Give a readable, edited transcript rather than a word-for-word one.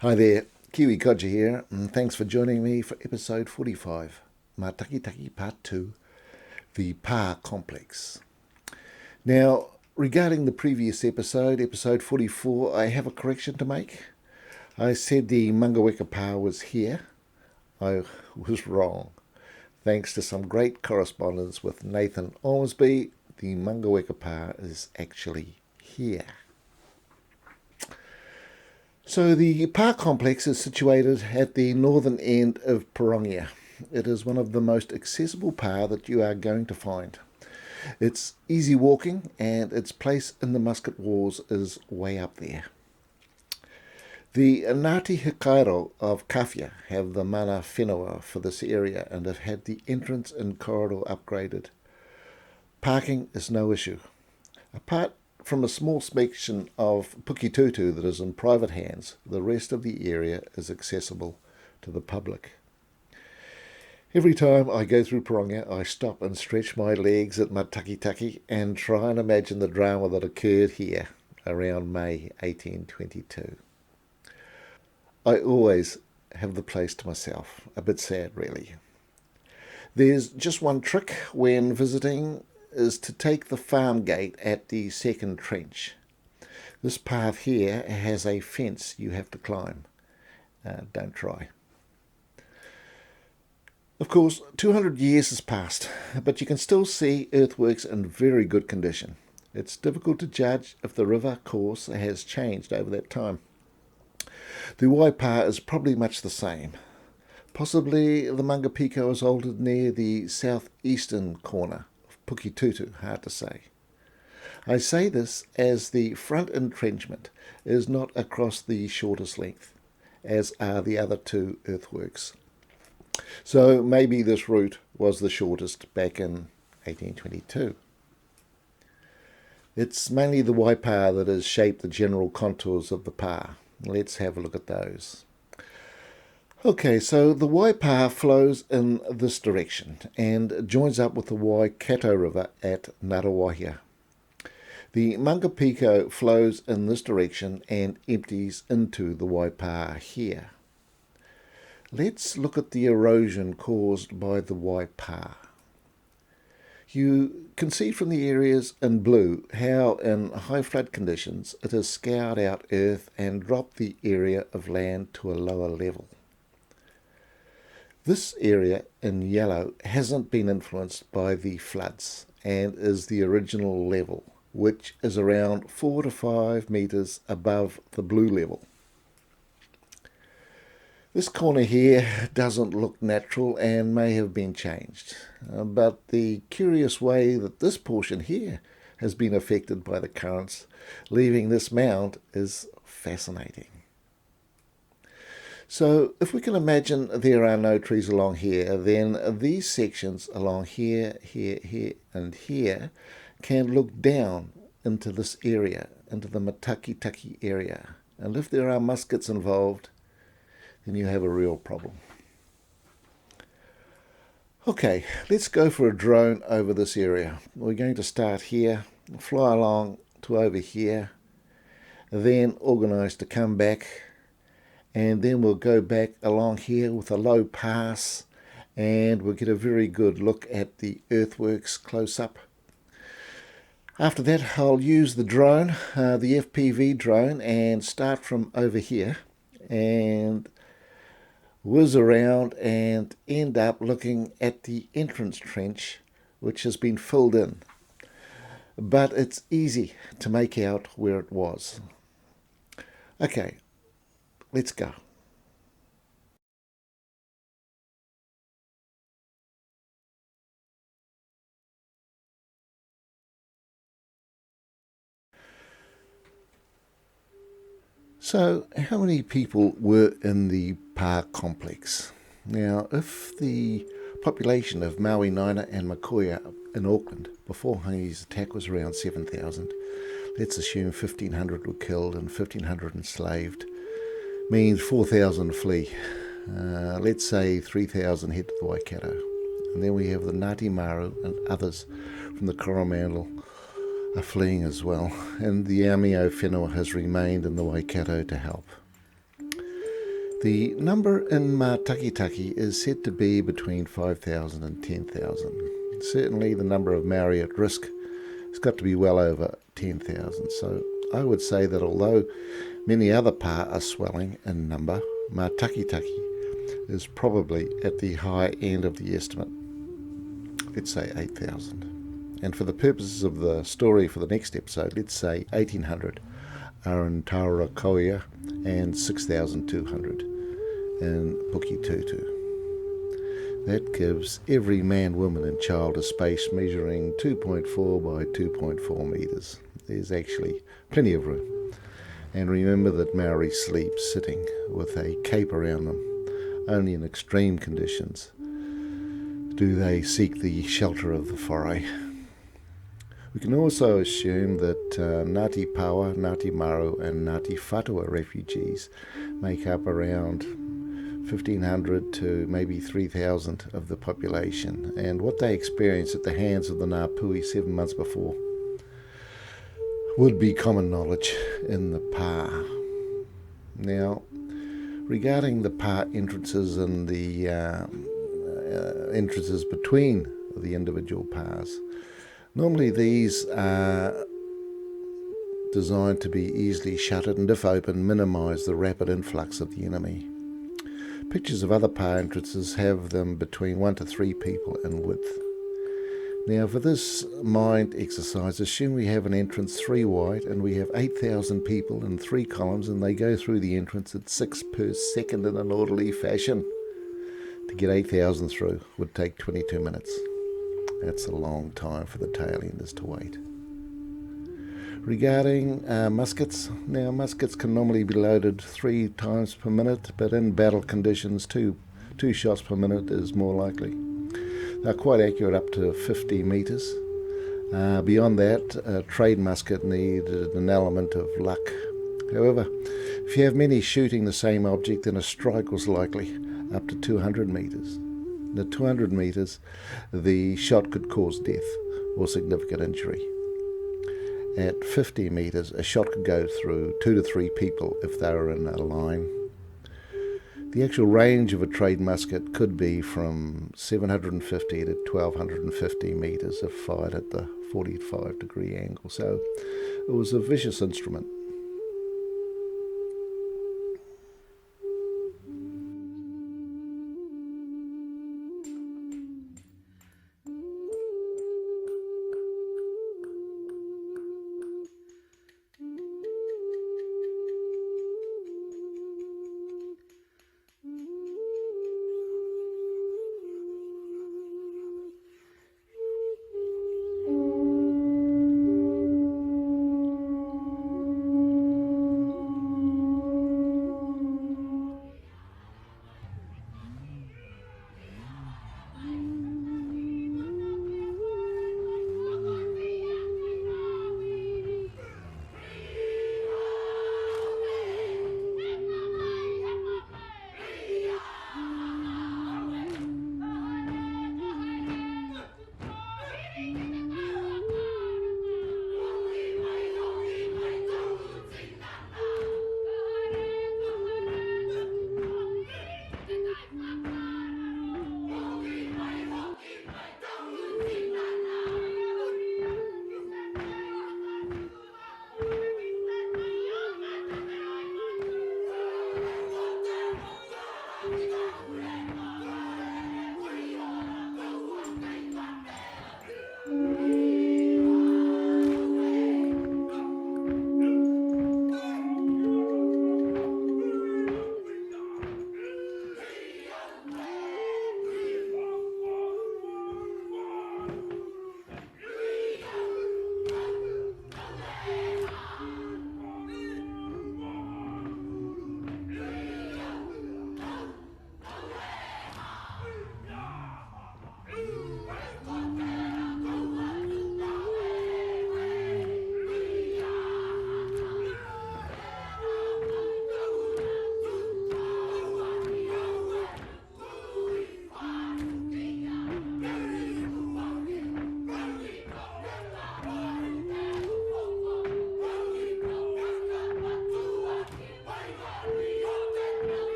Hi there, Kiwi Codger here, and thanks for joining me for episode 45, Matakitaki Part 2, the Pa Complex. Now, regarding the previous episode 44, I have a correction to make. I said the Mangaweka Pa was here. I was wrong. Thanks to some great correspondence with Nathan Ormsby, the Mangaweka Pa is actually here. So the Pa complex is situated at the northern end of Pirongia. It is one of the most accessible pa that you are going to find. It's easy walking and its place in the musket wars is way up there. The Ngāti Hikairo of Kawhia have the mana whenua for this area and have had the entrance and corridor upgraded. Parking is no issue. Apart from a small section of Puketutu that is in private hands, the rest of the area is accessible to the public. Every time I go through Pirongia, I stop and stretch my legs at Matakitaki and try and imagine the drama that occurred here around May 1822. I always have the place to myself, a bit sad really. There's just one trick when visiting is to take the farm gate at the second trench. This path here has a fence you have to climb. Don't try. Of course, 200 years has passed, but you can still see earthworks in very good condition. It's difficult to judge if the river course has changed over that time. The Waipa is probably much the same. Possibly the Mangapiko is altered near the southeastern corner. Puketutu, hard to say. I say this as the front entrenchment is not across the shortest length, as are the other two earthworks. So maybe this route was the shortest back in 1822. It's mainly the Waipa that has shaped the general contours of the pa. Let's have a look at those. Okay, so the Waipa flows in this direction and joins up with the Waikato River at Ngarawahia. The Mangapiko flows in this direction and empties into the Waipa here. Let's look at the erosion caused by the Waipa. You can see from the areas in blue how in high flood conditions it has scoured out earth and dropped the area of land to a lower level. This area in yellow hasn't been influenced by the floods and is the original level, which is around 4 to 5 metres above the blue level. This corner here doesn't look natural and may have been changed, but the curious way that this portion here has been affected by the currents, leaving this mound, is fascinating. So if we can imagine there are no trees along here, then these sections along here, here, and here can look down into this area, into the Matakitaki area. And if there are muskets involved, then you have a real problem. Okay, let's go for a drone over this area. We're going to start here, fly along to over here, then organise to come back, and then we'll go back along here with a low pass and we'll get a very good look at the earthworks close up. After that, I'll use the drone, the FPV drone, and start from over here and whiz around and end up looking at the entrance trench, which has been filled in. But it's easy to make out where it was. Okay. Let's go. So, how many people were in the Pa complex? Now, if the population of Maui, Naina and Makoia in Auckland before Hongi's attack was around 7,000, let's assume 1,500 were killed and 1,500 enslaved, means 4,000 flee. Let's say 3,000 head to the Waikato. And then we have the Ngāti Maru and others from the Coromandel are fleeing as well, and the Amio whenua has remained in the Waikato to help. The number in Matakitaki is said to be between 5,000 and 10,000. Certainly the number of Maori at risk has got to be well over 10,000. So I would say that although many other pa are swelling in number, Matakitaki is probably at the high end of the estimate. Let's say 8,000. And for the purposes of the story for the next episode, let's say 1,800 are in Taura-kohia and 6,200 in Puketutu. That gives every man, woman and child a space measuring 2.4 by 2.4 metres. There's actually plenty of room. And remember that Maori sleep sitting with a cape around them. Only in extreme conditions do they seek the shelter of the foray. We can also assume that Ngāti Pawa, Ngāti Maru and Ngāti Whatua refugees make up around 1,500 to maybe 3,000 of the population, and what they experienced at the hands of the Ngāpuhi 7 months before would be common knowledge in the pa. Now, regarding the pa entrances and the entrances between the individual pas, normally these are designed to be easily shuttered and, if open, minimise the rapid influx of the enemy. Pictures of other pa entrances have them between 1 to 3 people in width. Now, for this mind exercise, assume we have an entrance 3 wide and we have 8,000 people in 3 columns, and they go through the entrance at 6 per second in an orderly fashion. To get 8,000 through would take 22 minutes. That's a long time for the tail enders to wait. Regarding muskets, now muskets can normally be loaded 3 times per minute, but in battle conditions, two shots per minute is more likely. They're quite accurate up to 50 metres. Beyond that, a trade musket needed an element of luck. However, if you have many shooting the same object, then a strike was likely up to 200 metres. At 200 metres, the shot could cause death or significant injury. At 50 metres, a shot could go through 2 to 3 people if they were in a line. The actual range of a trade musket could be from 750 to 1,250 metres if fired at the 45-degree angle, so it was a vicious instrument.